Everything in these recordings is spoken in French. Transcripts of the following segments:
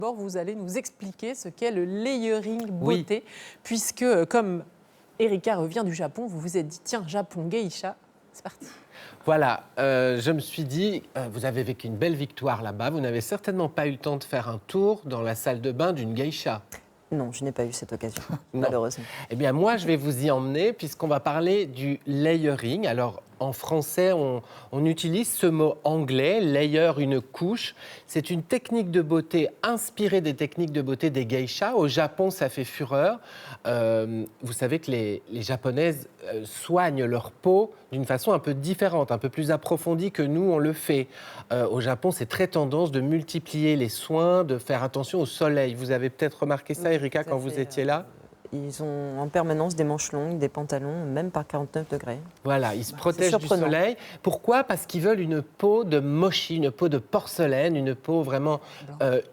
D'abord, vous allez nous expliquer ce qu'est le layering beauté, puisque comme Erika revient du Japon, vous vous êtes dit, tiens, Japon, geisha, c'est parti. Voilà, je me suis dit, vous avez vécu une belle victoire là-bas, vous n'avez certainement pas eu le temps de faire un tour dans la salle de bain d'une geisha. Non, je n'ai pas eu cette occasion, Non. malheureusement. Eh bien, moi, je vais vous y emmener puisqu'on va parler du layering. Alors, en français, on utilise ce mot anglais, layer, une couche. C'est une technique de beauté inspirée des techniques de beauté des geishas. Au Japon, ça fait fureur. Vous savez que les Japonaises soignent leur peau d'une façon un peu différente, un peu plus approfondie que nous, on le fait. Au Japon, c'est très tendance de multiplier les soins, de faire attention au soleil. Vous avez peut-être remarqué ça, Erika, quand vous étiez là ? Ils ont en permanence des manches longues, des pantalons, même par 49 degrés. Voilà, ils se protègent du soleil. Pourquoi ? Parce qu'ils veulent une peau de mochi, une peau de porcelaine, une peau vraiment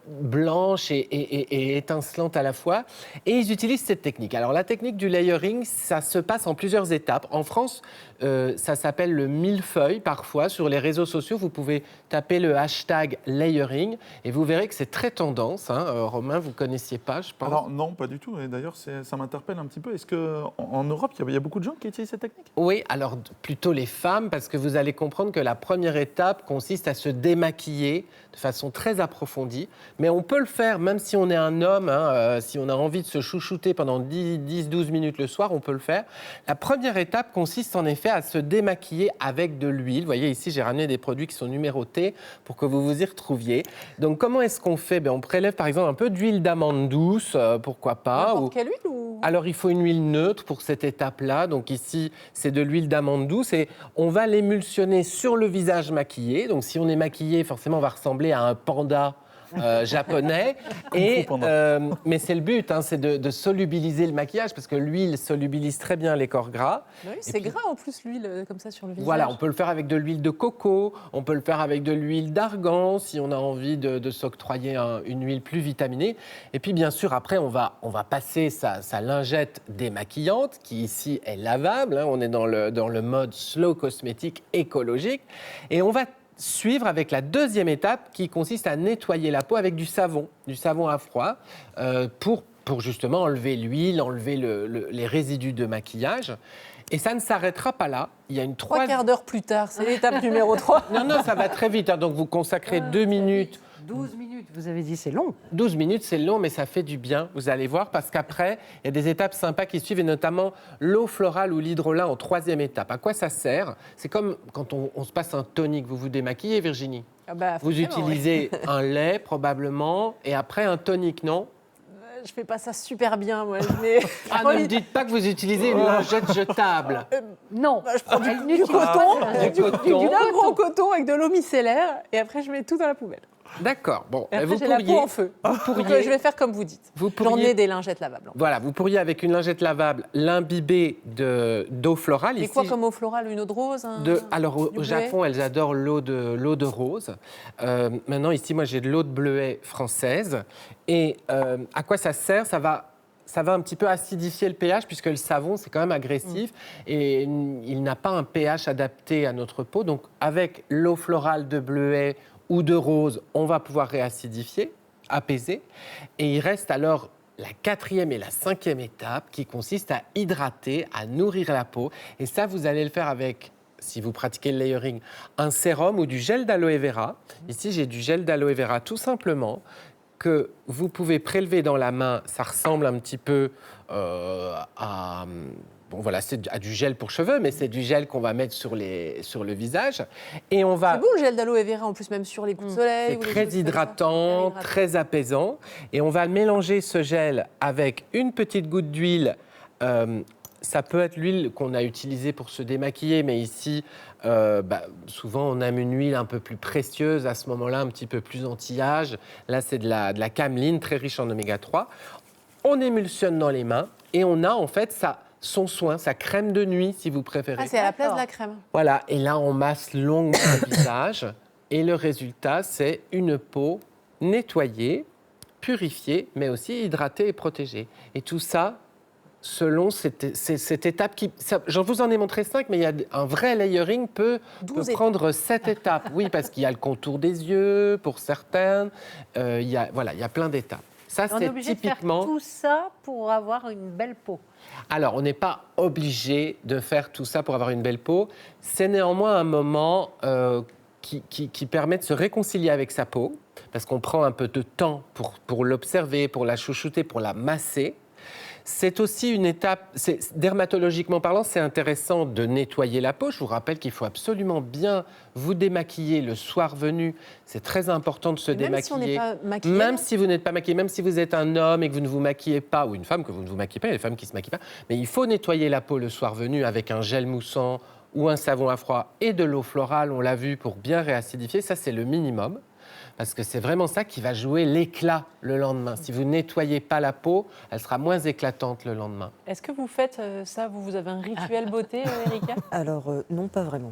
blanche et étincelante à la fois. Et ils utilisent cette technique. Alors la technique du layering, ça se passe en plusieurs étapes. En France, ça s'appelle le millefeuille parfois. Sur les réseaux sociaux, vous pouvez taper le hashtag layering et vous verrez que c'est très tendance. Romain, vous ne connaissiez pas, je pense. Alors non, pas du tout. Et d'ailleurs, ça m'interpelle un petit peu. Est-ce qu'en Europe, il y a beaucoup de gens qui utilisent cette technique ? Oui, alors plutôt les femmes, parce que vous allez comprendre que la première étape consiste à se démaquiller de façon très approfondie. Mais on peut le faire, même si on est un homme, si on a envie de se chouchouter pendant 10-12 minutes le soir, on peut le faire. La première étape consiste en effet à se démaquiller avec de l'huile. Vous voyez, ici, j'ai ramené des produits qui sont numérotés pour que vous vous y retrouviez. Donc, comment est-ce qu'on fait ? On prélève par exemple un peu d'huile d'amande douce, pourquoi pas. N'importe quelle huile ou... Alors, il faut une huile neutre pour cette étape-là. Donc ici, c'est de l'huile d'amande douce et on va l'émulsionner sur le visage maquillé. Donc si on est maquillé, forcément, on va ressembler à un panda japonais. Mais c'est le but, c'est de solubiliser le maquillage parce que l'huile solubilise très bien les corps gras. Oui, c'est gras en plus l'huile comme ça sur le visage. Voilà, on peut le faire avec de l'huile de coco, on peut le faire avec de l'huile d'argan si on a envie de s'octroyer une huile plus vitaminée. Et puis bien sûr, après, on va passer sa lingette démaquillante qui ici est lavable. On est dans le mode slow cosmétique écologique. Et on va suivre avec la deuxième étape qui consiste à nettoyer la peau avec du savon à froid pour justement enlever l'huile, enlever les résidus de maquillage. Et ça ne s'arrêtera pas là. Il y a une 3 quarts d'heure plus tard, c'est l'étape numéro 3. Non, ça va très vite. Donc vous consacrez 2 minutes. 12 minutes, vous avez dit, c'est long. 12 minutes, c'est long, mais ça fait du bien, vous allez voir, parce qu'après, il y a des étapes sympas qui suivent, et notamment l'eau florale ou l'hydrolat en 3e étape. À quoi ça sert ? C'est comme quand on se passe un tonique. Vous vous démaquillez, Virginie ? Vous utilisez un lait, probablement, et après un tonique, non ? Je fais pas ça super bien, moi. Ne me dites pas que vous utilisez une lingette jetable. Non, je prends du coton, d'un gros coton avec de l'eau micellaire, et après je mets tout dans la poubelle. D'accord. Bon, et après, j'ai la peau en feu. Donc, je vais faire comme vous dites. J'en ai des lingettes lavables. Voilà, vous pourriez, avec une lingette lavable, l'imbiber d'eau florale. Et quoi comme eau florale ? Une eau de rose Alors, au Japon, elles adorent l'eau de rose. Maintenant, ici, moi, j'ai de l'eau de bleuet française. Et à quoi ça sert ? Ça va un petit peu acidifier le pH, puisque le savon, c'est quand même agressif. Et il n'a pas un pH adapté à notre peau. Donc, avec l'eau florale de bleuet ou de rose, on va pouvoir réacidifier, apaiser. Et il reste alors la 4e et la 5e étape qui consiste à hydrater, à nourrir la peau. Et ça, vous allez le faire avec, si vous pratiquez le layering, un sérum ou du gel d'aloe vera. Ici, j'ai du gel d'aloe vera tout simplement que vous pouvez prélever dans la main. Ça ressemble un petit peu à... Bon, voilà, c'est du gel pour cheveux, mais c'est du gel qu'on va mettre sur le visage. Et on va... C'est bon le gel d'aloe vera, en plus, même sur les coups de soleil. C'est très hydratant, très apaisant. Et on va mélanger ce gel avec une petite goutte d'huile. Ça peut être l'huile qu'on a utilisée pour se démaquiller, mais ici, souvent, on aime une huile un peu plus précieuse, à ce moment-là, un petit peu plus anti-âge. Là, c'est de la cameline, très riche en oméga 3. On émulsionne dans les mains et on a en fait son soin, sa crème de nuit, si vous préférez. Ah, c'est à la place de la crème. Voilà, et là, on masse longuement le visage. Et le résultat, c'est une peau nettoyée, purifiée, mais aussi hydratée et protégée. Et tout ça selon cette étape qui... J'en vous en ai montré 5, mais il y a un vrai layering peut 12 prendre 7 étapes. Oui, parce qu'il y a le contour des yeux pour certaines. Il y a plein d'étapes. Ça, On est c'est obligé de typiquement... faire tout ça pour avoir une belle peau. Alors, on n'est pas obligé de faire tout ça pour avoir une belle peau. C'est néanmoins un moment qui permet de se réconcilier avec sa peau, parce qu'on prend un peu de temps pour l'observer, pour la chouchouter, pour la masser. C'est aussi une étape, dermatologiquement parlant, c'est intéressant de nettoyer la peau. Je vous rappelle qu'il faut absolument bien vous démaquiller le soir venu. C'est très important de se démaquiller. Même si on n'est pas maquillé. Même si vous n'êtes pas maquillé, même si vous êtes un homme et que vous ne vous maquillez pas, ou une femme que vous ne vous maquillez pas, il y a des femmes qui ne se maquillent pas, mais il faut nettoyer la peau le soir venu avec un gel moussant ou un savon à froid et de l'eau florale, on l'a vu, pour bien réacidifier. Ça, c'est le minimum. Parce que c'est vraiment ça qui va jouer l'éclat le lendemain. Si vous ne nettoyez pas la peau, elle sera moins éclatante le lendemain. Est-ce que vous faites ça? Vous avez un rituel beauté, Erika? Alors, non, pas vraiment.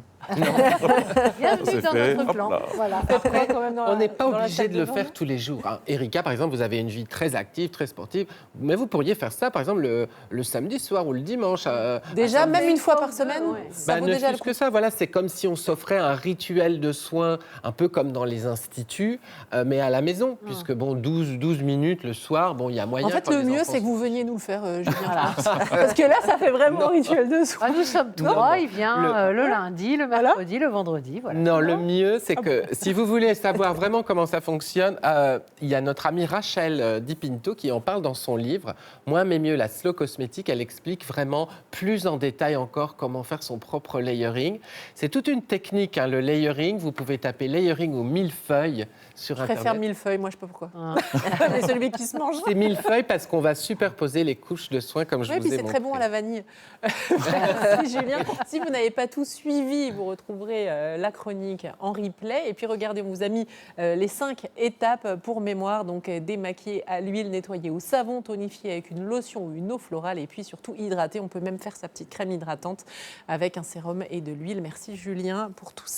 Bienvenue c'est dans fait. notre Hop clan. là. Voilà. Après, quand même, On n'est pas dans la obligé salle de le bain, faire tous les jours. Hein. Erika, par exemple, vous avez une vie très active, très sportive, mais vous pourriez faire ça, par exemple, le samedi soir ou le dimanche. Déjà, même samedi, une fois par deux, semaine, ouais. ça vaut Ne déjà le plus coup. que ça, voilà, c'est comme si on s'offrait un rituel de soins, un peu comme dans les instituts, mais à la maison, puisque bon, 12 minutes le soir, bon, il y a moyen. En fait, quand le les mieux, enfants c'est que vous veniez nous le faire, Julien. Parce que là, ça fait vraiment un rituel de soins. Ah, nous sommes Non, trois, non. il vient le lundi, le mercredi, le vendredi. Voilà. Non, le mieux, c'est que si vous voulez savoir vraiment comment ça fonctionne, il y a notre amie Rachel Di Pinto qui en parle dans son livre « Moins mais mieux, la slow cosmétique ». Elle explique vraiment plus en détail encore comment faire son propre layering. C'est toute une technique, hein, le layering. Vous pouvez taper layering ou millefeuille sur Je Internet. préfère millefeuille, moi, je sais pas pourquoi. Ah. Mais celui qui se mange. C'est millefeuille parce qu'on va superposer les couches de soins comme je Oui, vous puis ai c'est montré. très bon à la vanille. Merci Julien. Si vous n'avez pas tout suivi, vous retrouverez la chronique en replay. Et puis regardez, on vous a mis les 5 étapes pour mémoire. Donc démaquiller à l'huile, nettoyer au savon, tonifier avec une lotion ou une eau florale. Et puis surtout hydrater. On peut même faire sa petite crème hydratante avec un sérum et de l'huile. Merci Julien pour tout ça.